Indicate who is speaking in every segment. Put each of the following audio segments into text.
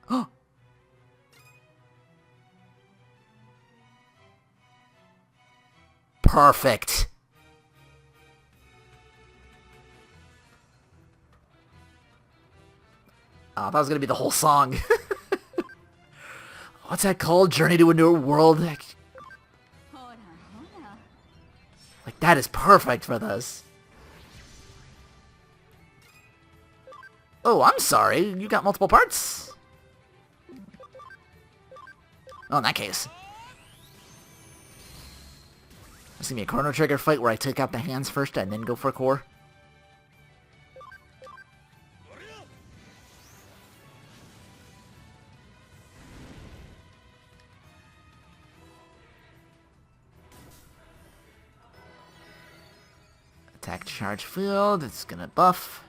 Speaker 1: Oh! Perfect! Oh, that was gonna be the whole song. What's that called? Journey to a New World? Like, that is perfect for this. Oh, I'm sorry. You got multiple parts? Oh, in that case. This is gonna be a Chrono Trigger fight where I take out the hands first and then go for core. Attack charge field. It's gonna buff.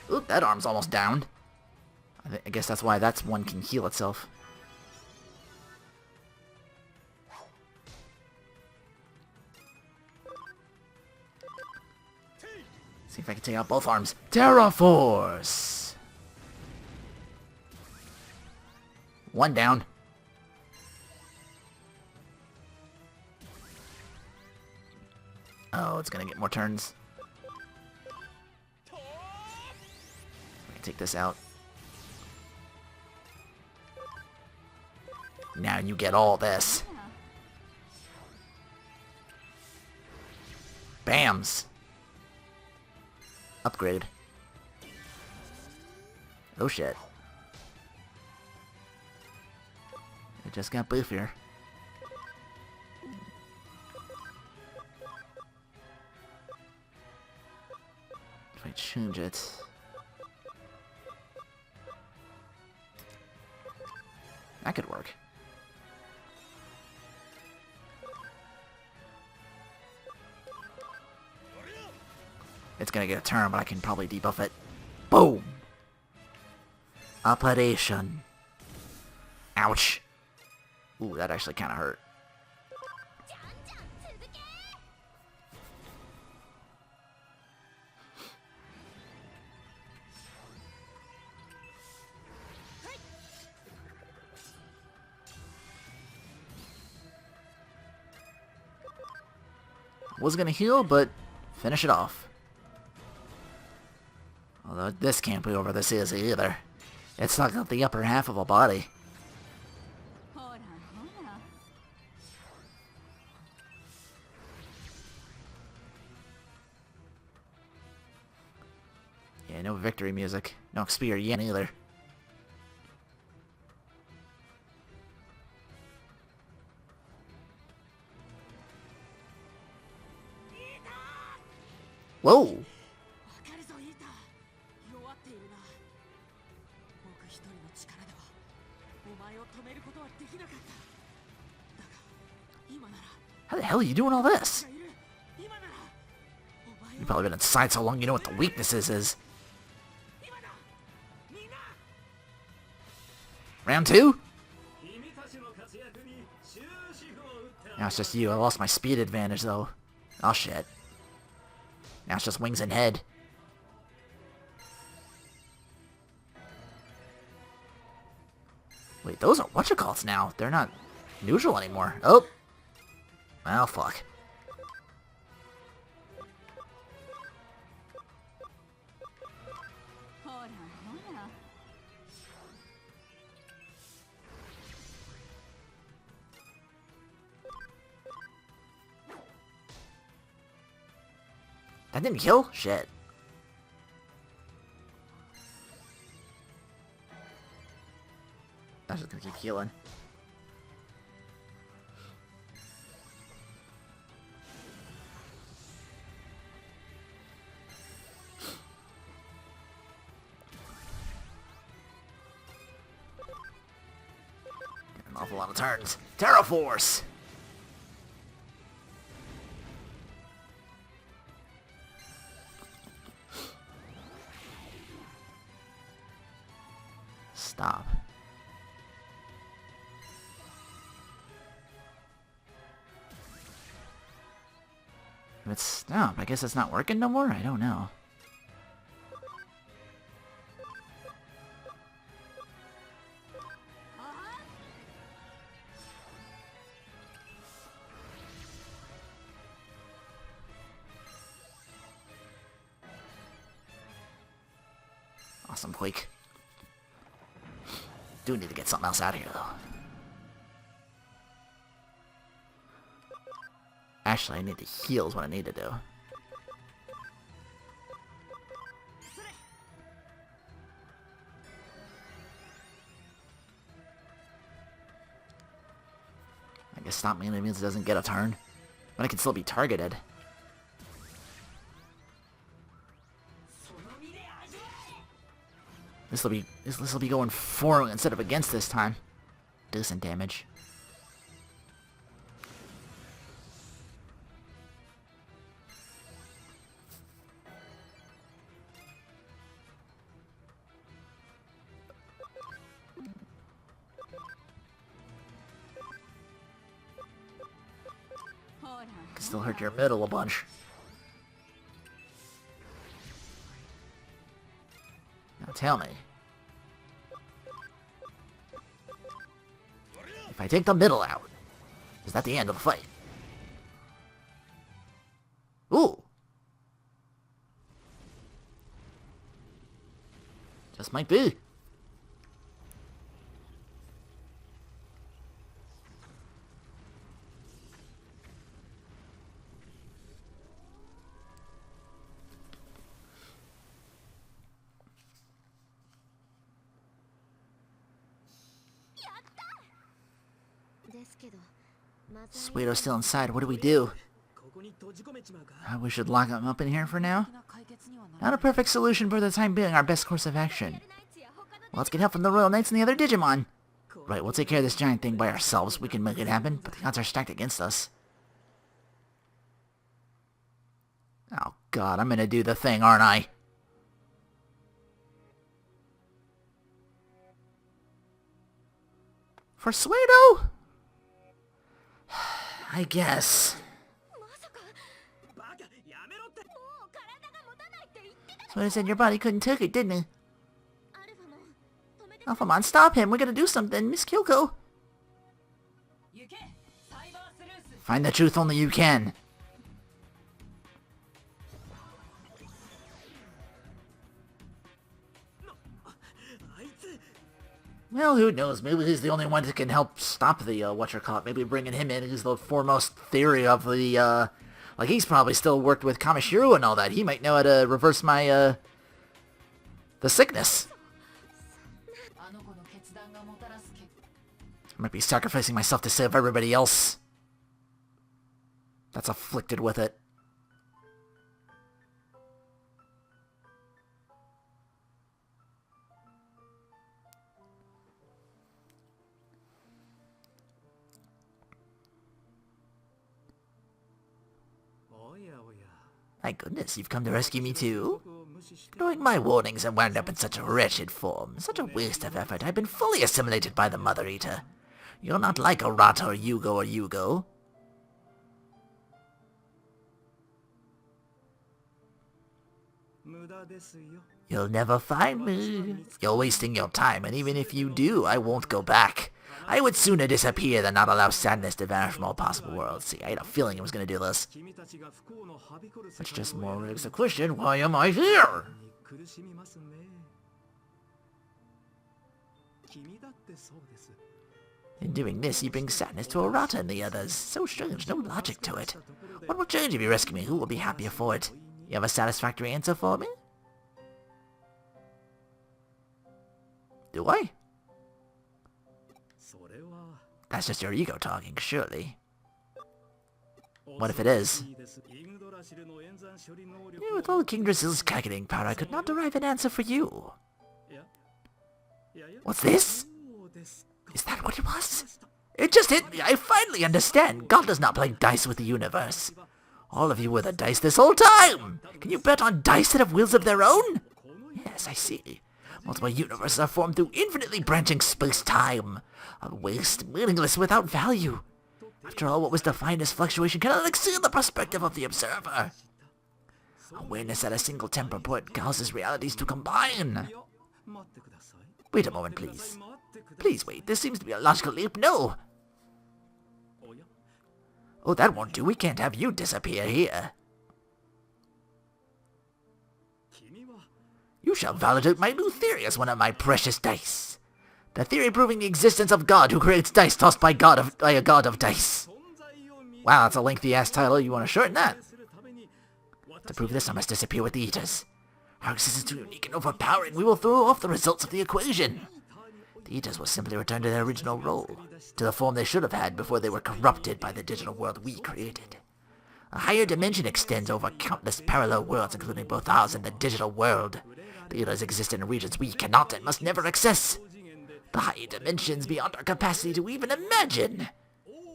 Speaker 1: Oop, that arm's almost down. I guess that's why that's one can heal itself. See if I can take out both arms. Terra Force! One down. Oh, it's gonna get more turns. Take this out. Now you get all this. Bams. Upgrade. Oh shit. It just got boofier. If I change it. That could work. It's gonna get a turn, but I can probably debuff it. Boom! Operation. Ouch. Ooh, that actually kinda hurt. Was gonna heal, but finish it off. Although this can't be over this easy either. It's not got the upper half of a body. Yeah, no victory music. No spear yet either. Whoa! How the hell are you doing all this? You've probably been inside so long you know what the weaknesses is. Round 2? Now it's just you. I lost my speed advantage though. Oh shit. Now it's just wings and head. Wait, those are whatchamacallits now. They're not neutral anymore. Oh! Well, fuck. That didn't kill? Shit. I'm just gonna keep healing. An awful lot of turns. Terra Force! Stop. If it's stop, I guess it's not working no more? I don't know. Awesome Quake. Do need to get something else out of here, though. Actually, I need to heal is what I need to do. I guess stop melee means it doesn't get a turn. But I can still be targeted. This will be going for instead of against this time. Decent damage. Can still hurt your middle a bunch. Now tell me. If I take the middle out, is that the end of the fight? Ooh! Just might be. Suedo's still inside. What do we do? We should lock him up in here for now. Not a perfect solution for the time being. Our best course of action. Well, let's get help from the Royal Knights and the other Digimon. Right, we'll take care of this giant thing by ourselves. We can make it happen, but the odds are stacked against us. Oh god, I'm gonna do the thing, aren't I? For Suedo? I guess. Suedo said your body couldn't take it, didn't it? Alphamon, stop him! We're gonna do something, Miss Kyoko! Find the truth only you can. Well, who knows? Maybe he's the only one that can help stop the, whatchamacallit. Maybe bringing him in is the foremost theory of the, like, he's probably still worked with Kamishiro and all that. He might know how to reverse my, the sickness. I might be sacrificing myself to save everybody else that's afflicted with it. My goodness, you've come to rescue me too? Ignoring my warnings and wound up in such a wretched form. Such a waste of effort. I've been fully assimilated by the Mother Eater. You're not like Arata or Yugo. You'll never find me. You're wasting your time, and even if you do, I won't go back. I would sooner disappear than not allow sadness to vanish from all possible worlds. See, I had a feeling it was going to do this. Which just more begs the question, why am I here? In doing this, you bring sadness to Arata and the others. So strange, no logic to it. What will change if you rescue me? Who will be happier for it? You have a satisfactory answer for me? Do I? That's just your ego talking, surely. What if it is? With all King Drasil's calculating power, I could not derive an answer for you. What's this? Is that what it was? It just hit me. I finally understand. God does not play dice with the universe. All of you were the dice this whole time. Can you bet on dice that have wheels of their own? Yes, I see. Multiple universes are formed through infinitely branching space-time. A waste, meaningless, without value. After all, what was defined as fluctuation cannot exceed the perspective of the observer. Awareness at a single temporal point causes realities to combine. Wait a moment, please. Please wait, this seems to be a logical leap. No! Oh, that won't do. We can't have you disappear here. You shall validate my new theory as one of my precious dice. The theory proving the existence of God who creates dice tossed by a god of dice. Wow, that's a lengthy-ass title. You want to shorten that? To prove this, I must disappear with the Eaters. Our existence is too unique and overpowering. We will throw off the results of the equation. The Eaters will simply return to their original role, to the form they should have had before they were corrupted by the digital world we created. A higher dimension extends over countless parallel worlds, including both ours and the digital world. The Eaters exist in regions we cannot and must never access. The higher dimensions beyond our capacity to even imagine.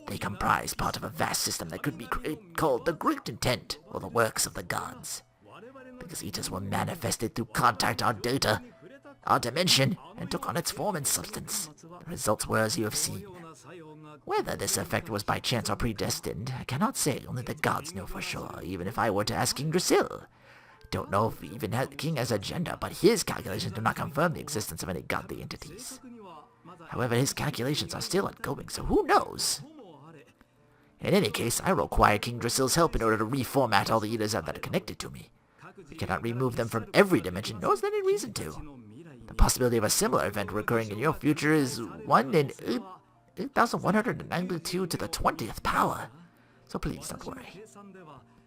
Speaker 1: They comprise part of a vast system that could be called the Great Intent, or the works of the gods. Because Eaters were manifested through contact our data, our dimension, and took on its form and substance. The results were as you have seen. Whether this effect was by chance or predestined, I cannot say. Only the gods know for sure, even if I were to ask King Drasil. Don't know if even the king has a gender, but his calculations do not confirm the existence of any godly entities. However, his calculations are still ongoing, so who knows? In any case, I require King Drasil's help in order to reformat all the Eaters that are connected to me. We cannot remove them from every dimension, nor is there any reason to. The possibility of a similar event recurring in your future is 1 in 8,192 to the 20th power. So please don't worry.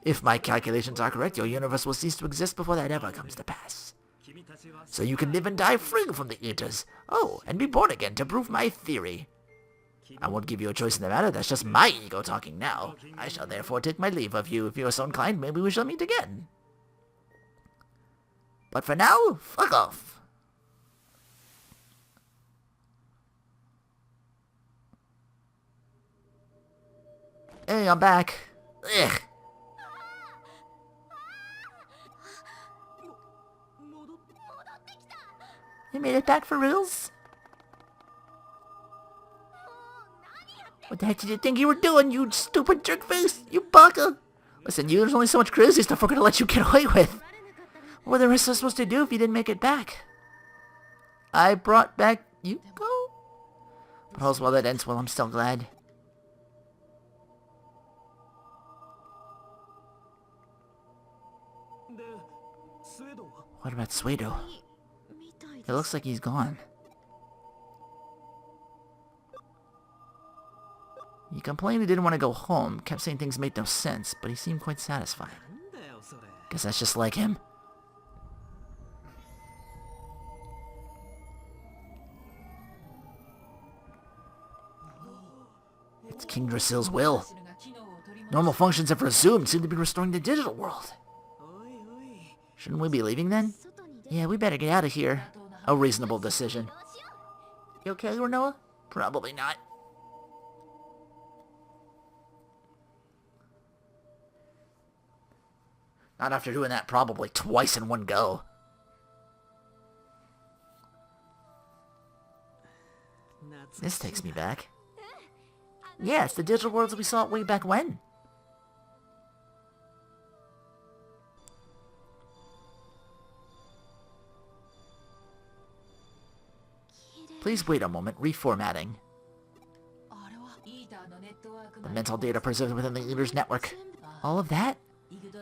Speaker 1: If my calculations are correct, your universe will cease to exist before that ever comes to pass. So you can live and die free from the Eaters. Oh, and be born again to prove my theory. I won't give you a choice in the matter, that's just my ego talking now. I shall therefore take my leave of you. If you are so inclined, maybe we shall meet again. But for now, fuck off. Hey, I'm back. Ugh. You made it back for reals? What the heck did you think you were doing, you stupid jerkface? You baka! Listen, there's only so much crazy stuff we're gonna let you get away with. What were the rest of us supposed to do if you didn't make it back? I brought back Yuko? But all's well that ends well, I'm still glad. What about Suedo? It looks like he's gone. He complained he didn't want to go home, kept saying things made no sense, but he seemed quite satisfied. Guess that's just like him. It's King Drasil's will. Normal functions have resumed, seem to be restoring the digital world. Shouldn't we be leaving then? Yeah, we better get out of here. A reasonable decision. You okay, Renoa? Probably not. Not after doing that probably twice in one go. This takes me back. Yeah, it's the digital worlds we saw way back when. Please wait a moment. Reformatting. The mental data preserved within the Eater's network. All of that?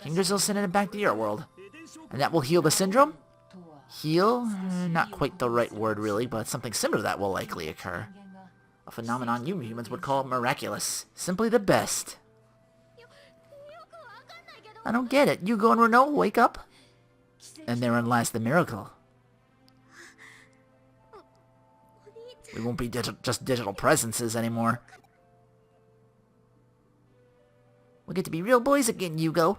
Speaker 1: King Drasil sent it back to your world. And that will heal the syndrome? Heal? Not quite the right word, really, but something similar to that will likely occur. A phenomenon you humans would call miraculous. Simply the best. I don't get it. Yugo and Renoa wake up? And therein lies the miracle. We won't be just digital presences anymore. We'll get to be real boys again, Yugo.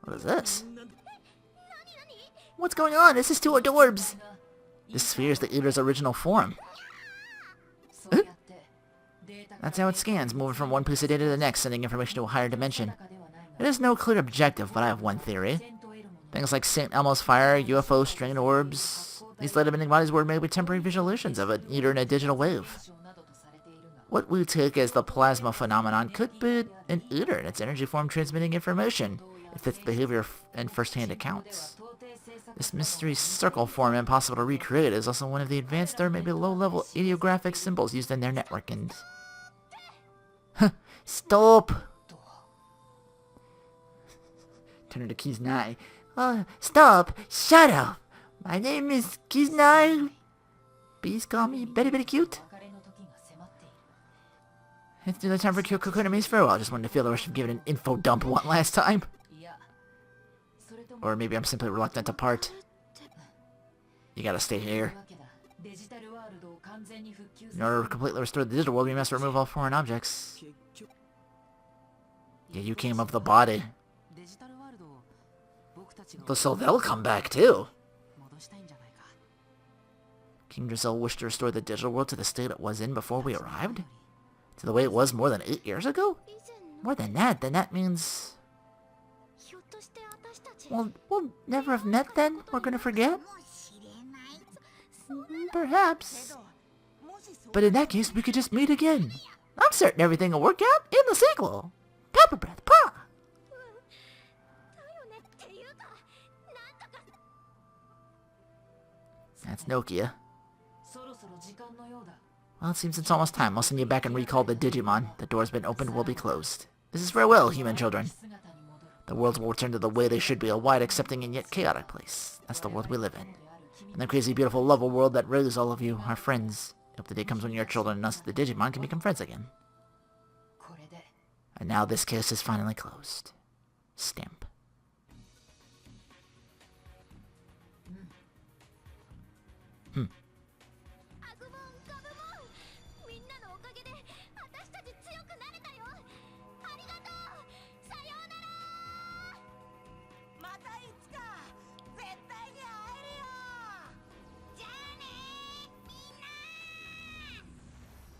Speaker 1: What is this? What's going on? This is too adorbs. This sphere is the Eater's original form. That's how it scans, moving from one piece of data to the next, sending information to a higher dimension. It has no clear objective, but I have one theory. Things like St. Elmo's fire, UFO, strained orbs. These light-emitting bodies were made with temporary visualizations of an Eater in a digital wave. What we take as the plasma phenomenon could be an Eater in its energy form transmitting information. It fits behavior and first-hand accounts. This mystery circle form, impossible to recreate, is also one of the advanced or maybe low-level ideographic symbols used in their networking. Stop! Turn to Kiznai. Stop! Shut up! My name is Kiznai. Please call me Betty Cute. It's nearly time for Kyoko Konami's farewell. I just wanted to feel the rush of giving an info dump one last time. Or maybe I'm simply reluctant to part. You gotta stay here. In order to completely restore the digital world, we must remove all foreign objects. Yeah, you came of the body. So they'll come back too. King Drizzle wished to restore the digital world to the state it was in before we arrived? To the way it was more than 8 years ago? More than that, then that means... Well, we'll never have met then? We're gonna forget? Perhaps. But in that case, we could just meet again. I'm certain everything will work out in the sequel. Pepper breath, pa! That's Nokia. Well, it seems it's almost time. I'll send you back and recall the Digimon. The door's been opened, will be closed. This is farewell, human children. The worlds will return to the way they should be, a wide, accepting, and yet chaotic place. That's the world we live in. And the crazy, beautiful, lovable world that raised all of you, our friends. I hope the day comes when your children and us, the Digimon, can become friends again. And now this case is finally closed. Stamp.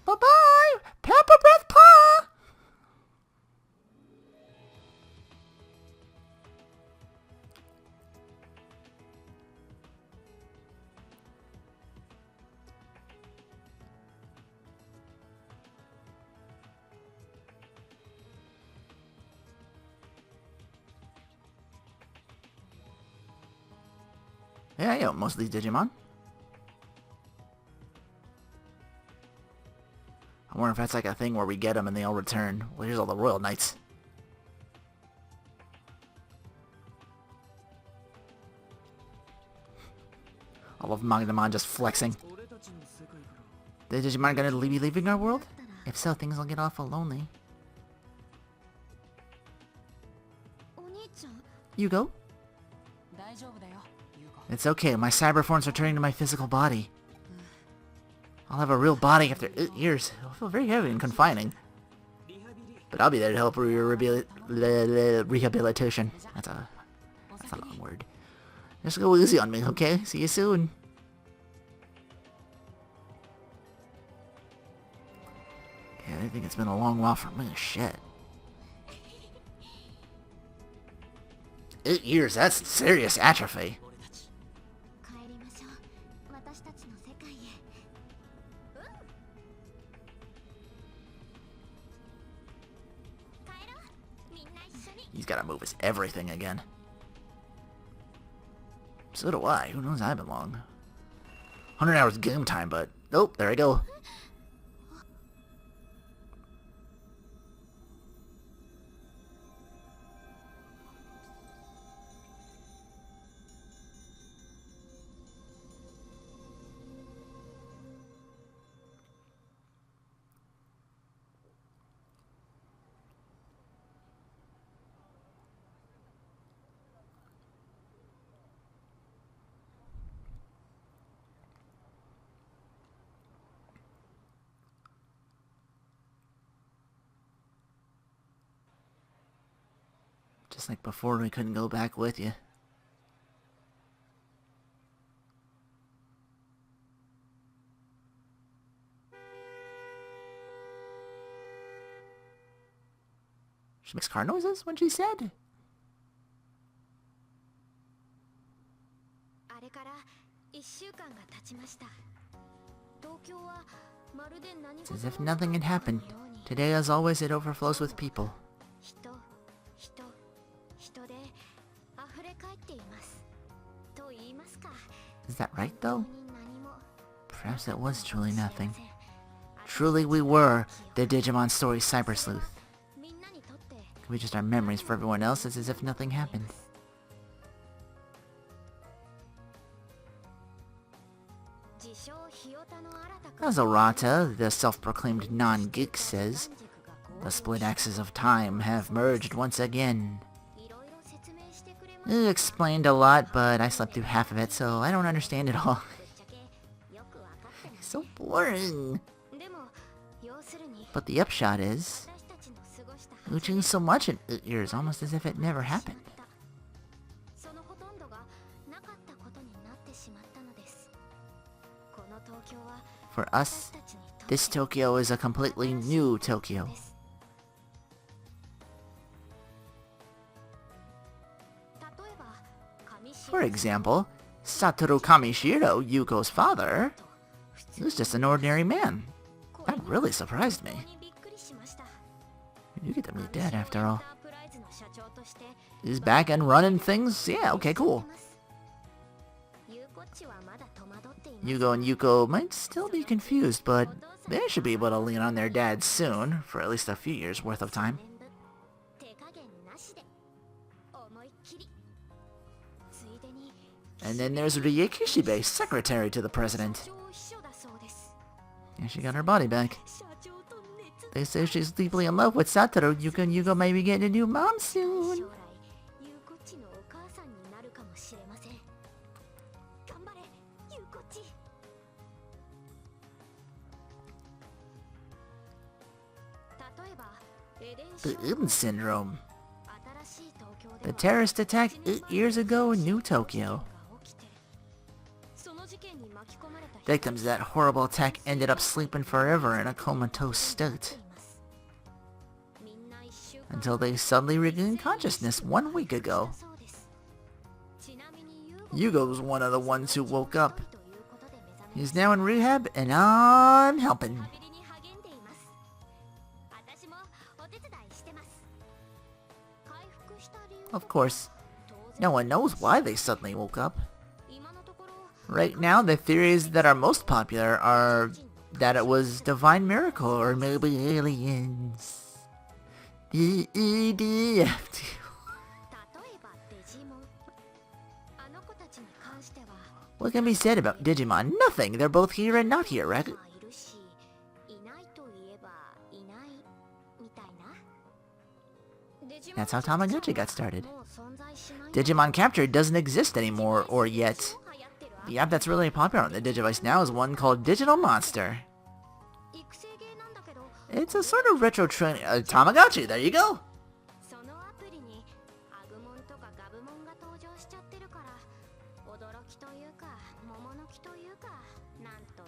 Speaker 1: Bye-bye! Pepper breath paw! Yeah, I know most of these Digimon. I wonder if that's like a thing where we get them and they all return. Well, here's all the Royal Knights. All of Magnamon just flexing. The Digimon gonna be leaving our world? If so, things will get awful lonely. Yugo? It's okay, my cyber form's returning to my physical body. I'll have a real body after 8 years. It'll feel very heavy and confining. But I'll be there to help with your rehabilitation. That's a long word. Just go easy on me, okay? See you soon. Yeah, I think it's been a long while for me. Shit. 8 years, that's serious atrophy. He's gotta move his everything again. So do I. Who knows I belong? 100 hours game time, but... Oh, there I go. Just like before, we couldn't go back with you. She makes car noises when she said. It's as if nothing had happened. Today, as always, it overflows with people. Is that right, though? Perhaps that was truly nothing. Truly we were the Digimon story Cyber Sleuth. Could be just our memories for everyone else. It's as if nothing happened. As Arata, the self-proclaimed non-geek, says, the split axes of time have merged once again. It explained a lot, but I slept through half of it, so I don't understand it all. It's so boring. But the upshot is, we changed so much in 8 years, almost as if it never happened. For us, this Tokyo is a completely new Tokyo. For example, Satoru Kamishiro, Yuko's father, was just an ordinary man. That really surprised me. You get to meet Dad after all. He's back and running things? Yeah, okay, cool. Yugo and Yuko might still be confused, but they should be able to lean on their dad soon, for at least a few years worth of time. And then there's Rie Kishibe, secretary to the president. And she got her body back. They say she's deeply in love with Satoru. Yuko and Yugo may be getting a new mom soon. The Uden syndrome. The terrorist attack 8 years ago in New Tokyo. Victims of that horrible attack ended up sleeping forever in a comatose state. Until they suddenly regained consciousness 1 week ago. Yugo's one of the ones who woke up. He's now in rehab and I'm helping. Of course, no one knows why they suddenly woke up. Right now, the theories that are most popular are that it was divine miracle or maybe aliens. The EDFT. What can be said about Digimon? Nothing. They're both here and not here, right? That's how Tamagotchi got started. Digimon Capture doesn't exist anymore, or yet. The app that's really popular on the Digivice now is one called Digital Monster. It's a sort of retro training Tamagotchi, there you go!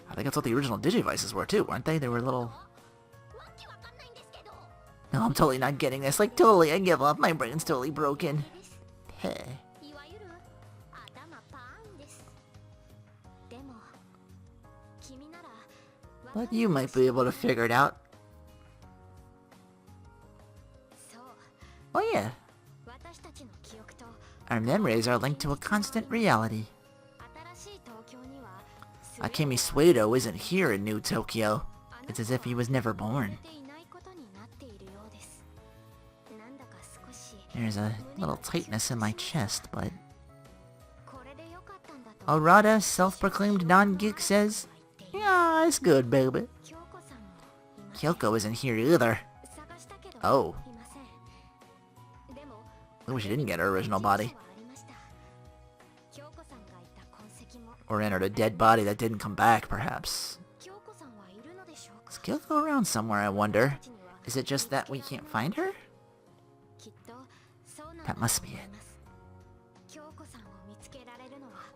Speaker 1: I think that's what the original Digivices were too, weren't they? They were little... No, I'm totally not getting this. Like, totally, I give up. My brain's totally broken. Heh. But you might be able to figure it out. Oh yeah. Our memories are linked to a constant reality. Akemi Suedo isn't here in New Tokyo. It's as if he was never born. There's a little tightness in my chest, but... Arata, self-proclaimed non-geek, says, yeah, it's good, baby. Kyoko isn't here either. Oh. I wish she didn't get her original body. Or entered a dead body that didn't come back, perhaps. Is Kyoko around somewhere, I wonder? Is it just that we can't find her? That must be it.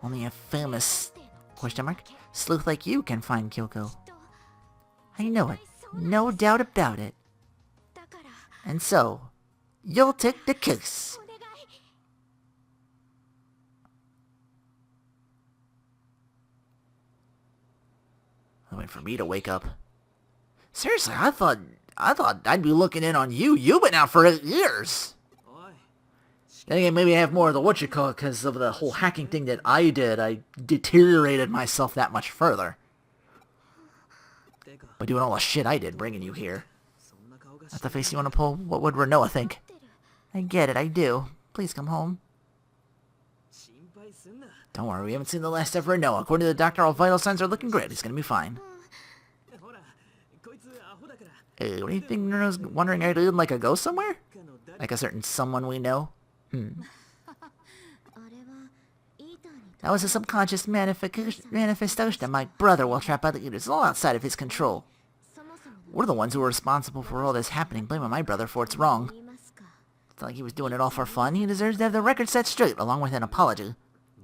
Speaker 1: Only a famous... sleuth like you can find Kyoko. I know it. No doubt about it. And so, You'll take the case. Wait for me to wake up. Seriously, I thought I'd be looking in on you. You've been out for 8 years. Then again, maybe I have more of the whatchamacallit because of the whole hacking thing that I did. I deteriorated myself that much further. By doing all the shit I did bringing you here. That's the face you want to pull? What would Renoa think? I get it, I do. Please come home. Don't worry, we haven't seen the last of Renoa. According to the doctor, all vital signs are looking great. He's gonna be fine. Hey, what do you think Renoa's wondering are doing like a ghost somewhere? Like a certain someone we know? That was a subconscious manifestation of my brother while trapped by the Eaters. It's all outside of his control. We're the ones who were responsible for all this happening, blaming my brother for it's wrong. It's not like he was doing it all for fun. He deserves to have the record set straight, along with an apology.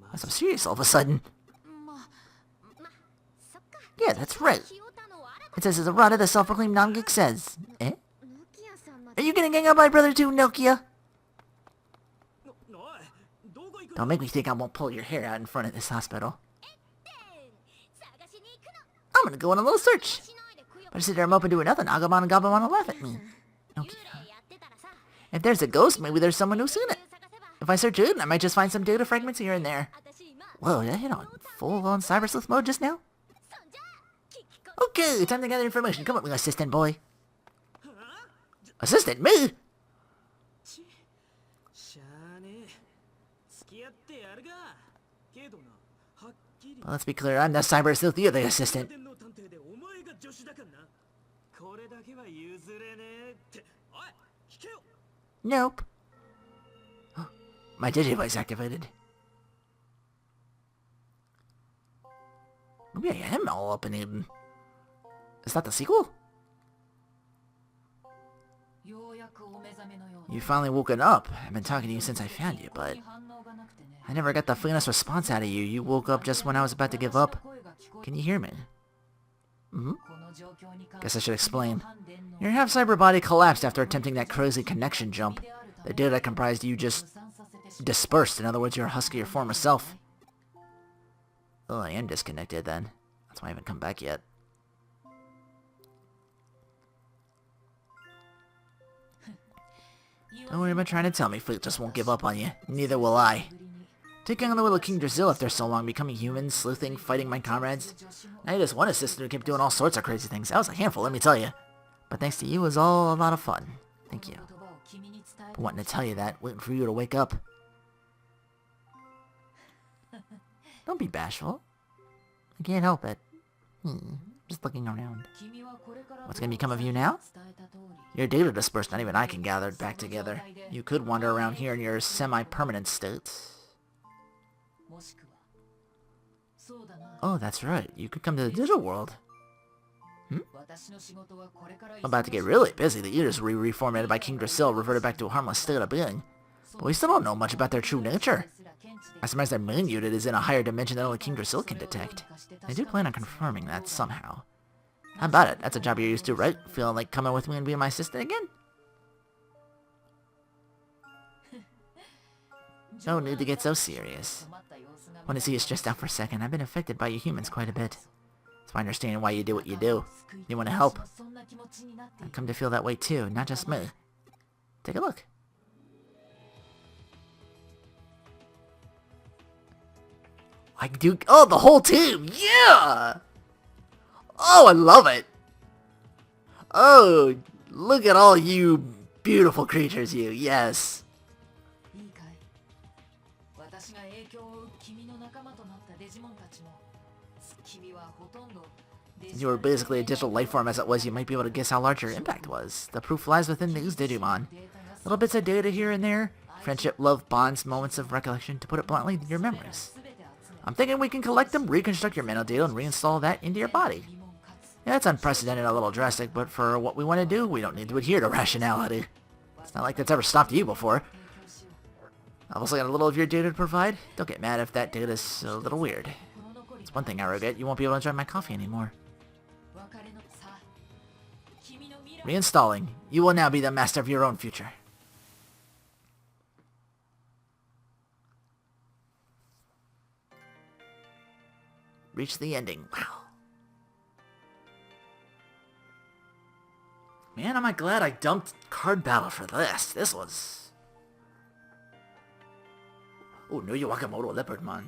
Speaker 1: Why so serious all of a sudden? Yeah, that's right. It says as Arata, the self-proclaimed non-geek says. Eh? Are you gonna gang up my brother too, Nokia? Don't make me think I won't pull your hair out in front of this hospital. I'm gonna go on a little search. But I sit there, I'm open to nothing. Agumon and Gabumon will laugh at me. Nokia. If there's a ghost, maybe there's someone who's seen it. If I search it, I might just find some data fragments here and there. Whoa, did I hit on full-on Cyber Sleuth mode just now? Okay, time to gather information. Come with me, assistant boy. Assistant? Me? Well, let's be clear, I'm the Cyber Sleuth, you're the assistant. Nope. My Digivice activated. Maybe I am all up in Eden. Is that the sequel? You finally woken up. I've been talking to you since I found you, but I never got the faintest response out of you. You woke up just when I was about to give up. Can you hear me? Guess I should explain. Your half-cyber body collapsed after attempting that crazy connection jump. The data that comprised you just dispersed. In other words, you're a husk of your former self. Oh, I am disconnected then. That's why I haven't come back yet. Don't worry about trying to tell me. Fleet just won't give up on you. Neither will I. Taking on the little King Drazil after so long, becoming human, sleuthing, fighting my comrades. I had this one assistant who kept doing all sorts of crazy things. That was a handful, let me tell you. But thanks to you, it was all a lot of fun. Thank you. Been wanting to tell you that, waiting for you to wake up. Don't be bashful. I can't help it. Just looking around. What's gonna become of you now? Your data dispersed, not even I can gather it back together. You could wander around here in your semi-permanent state. Oh, that's right. You could come to the digital world. I'm about to get really busy. The Eaters were reformatted by King Drazil, reverted back to a harmless state of being. But we still don't know much about their true nature. I surmise their main unit is in a higher dimension than only King Drazil can detect. I do plan on confirming that somehow. How about it? That's a job you're used to, right? Feeling like coming with me and being my assistant again? No need to get so serious. Want to see you stressed out for a second. I've been affected by you humans quite a bit. It's my understanding why you do what you do. You want to help. I've come to feel that way too, not just me. Take a look. I do. Oh, the whole team! Yeah! Oh, I love it! Oh, look at all you beautiful creatures, you. Yes. Since you were basically a digital life form as it was, you might be able to guess how large your impact was. The proof lies within these Digimon. Little bits of data here and there. Friendship, love, bonds, moments of recollection. To put it bluntly, your memories. I'm thinking we can collect them, reconstruct your mental data, and reinstall that into your body. Yeah, it's unprecedented and a little drastic, but for what we want to do, we don't need to adhere to rationality. It's not like that's ever stopped you before. I've also got a little of your data to provide. Don't get mad if that data's a little weird. It's one thing I regret, you won't be able to enjoy my coffee anymore. Reinstalling. You will now be the master of your own future. reached the ending. Wow. Man, am I glad I dumped Card Battle for this. This was... Oh, no Wakamoto Leopardmon.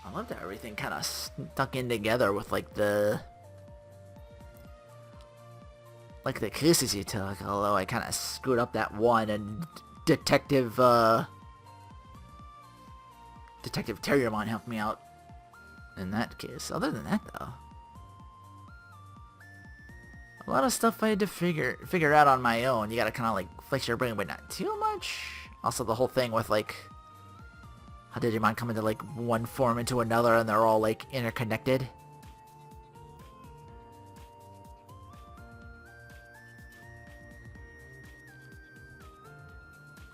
Speaker 1: I love that everything kind of stuck in together with like the cases you took, although I kind of screwed up that one, and Detective Terriermon helped me out in that case. Other than that, though, a lot of stuff I had to figure out on my own. You gotta kind of like flex your brain, but not too much. Also, the whole thing with like how Digimon come into like one form into another, and they're all like interconnected.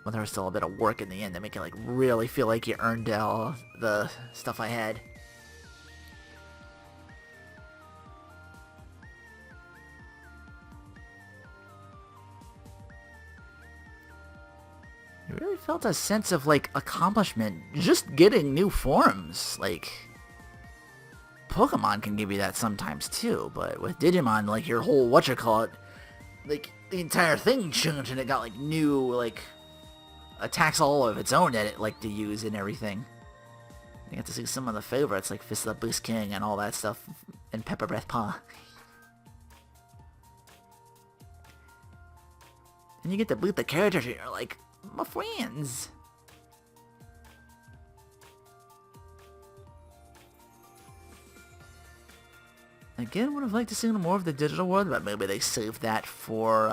Speaker 1: Well, there was still a bit of work in the end to make it like really feel like you earned all the stuff I had. I really felt a sense of like accomplishment just getting new forms. Like, Pokemon can give you that sometimes too, but with Digimon, like your whole whatchamacallit, like the entire thing changed and it got like new like attacks all of its own that it liked to use and everything. You get to see some of the favorites like Fist of the Boost King and all that stuff, and Pepper Breath Paw. And you get to boot the characters and you're like, my friends. Again, would have liked to see more of the digital world, but maybe they saved that for,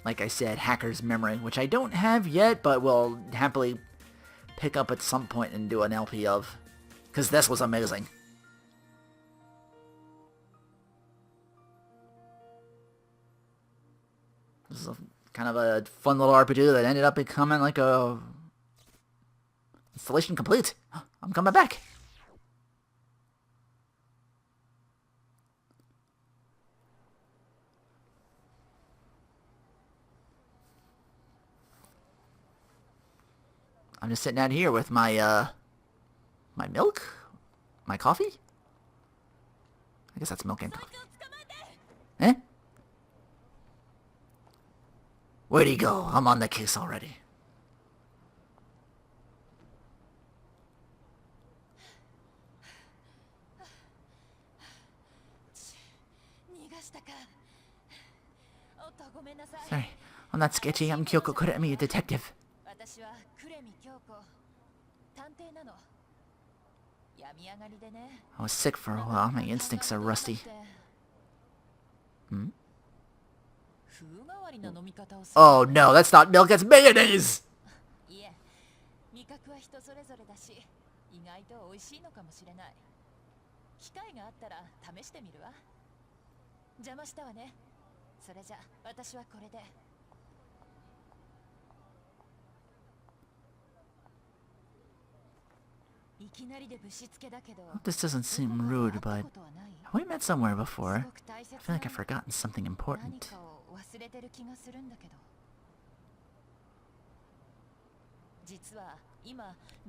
Speaker 1: like I said, Hacker's Memory, which I don't have yet, but will happily pick up at some point and do an LP of. Because this was amazing. This is kind of a fun little RPG that ended up becoming like a... Installation complete. I'm coming back. I'm just sitting out here with my, my milk? My coffee? I guess that's milk and coffee. Eh? Where'd he go? I'm on the case already. Sorry, I'm not sketchy. I'm Kyoko Kuremi, a detective. I was sick for a while. My instincts are rusty. Hmm? Oh no, that's not milk, that's mayonnaise! Hope this doesn't seem rude, but have we met somewhere before? I feel like I've forgotten something important.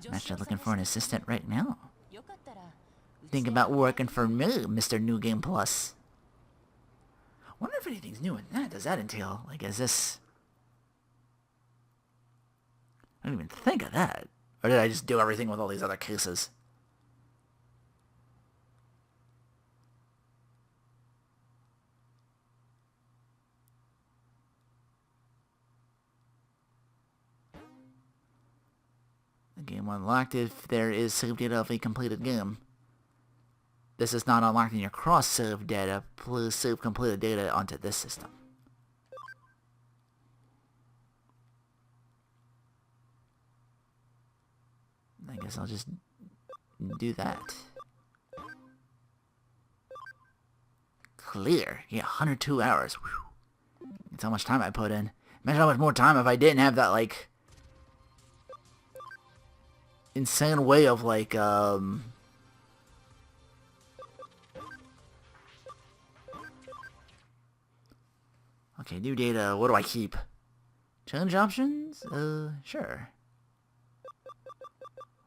Speaker 1: I'm actually looking for an assistant right now. Think about working for me, Mr. New Game Plus. Wonder if anything's new in that. Does that entail? Like, is this... I didn't even think of that. Or did I just do everything with all these other cases? The game unlocked if there is save data of a completed game. This is not unlocked in your cross-save data. Please save completed data onto this system. I guess I'll just do that. Clear. Yeah, 102 hours. Whew. That's how much time I put in. Imagine how much more time if I didn't have that, like... insane way of, like, Okay, new data. What do I keep? Challenge options? Sure.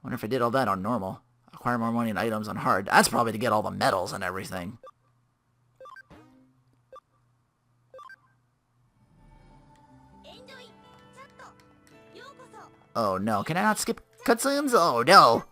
Speaker 1: Wonder if I did all that on normal. Acquire more money and items on hard. That's probably to get all the medals and everything. Oh no, can I not skip cutscenes? Oh no!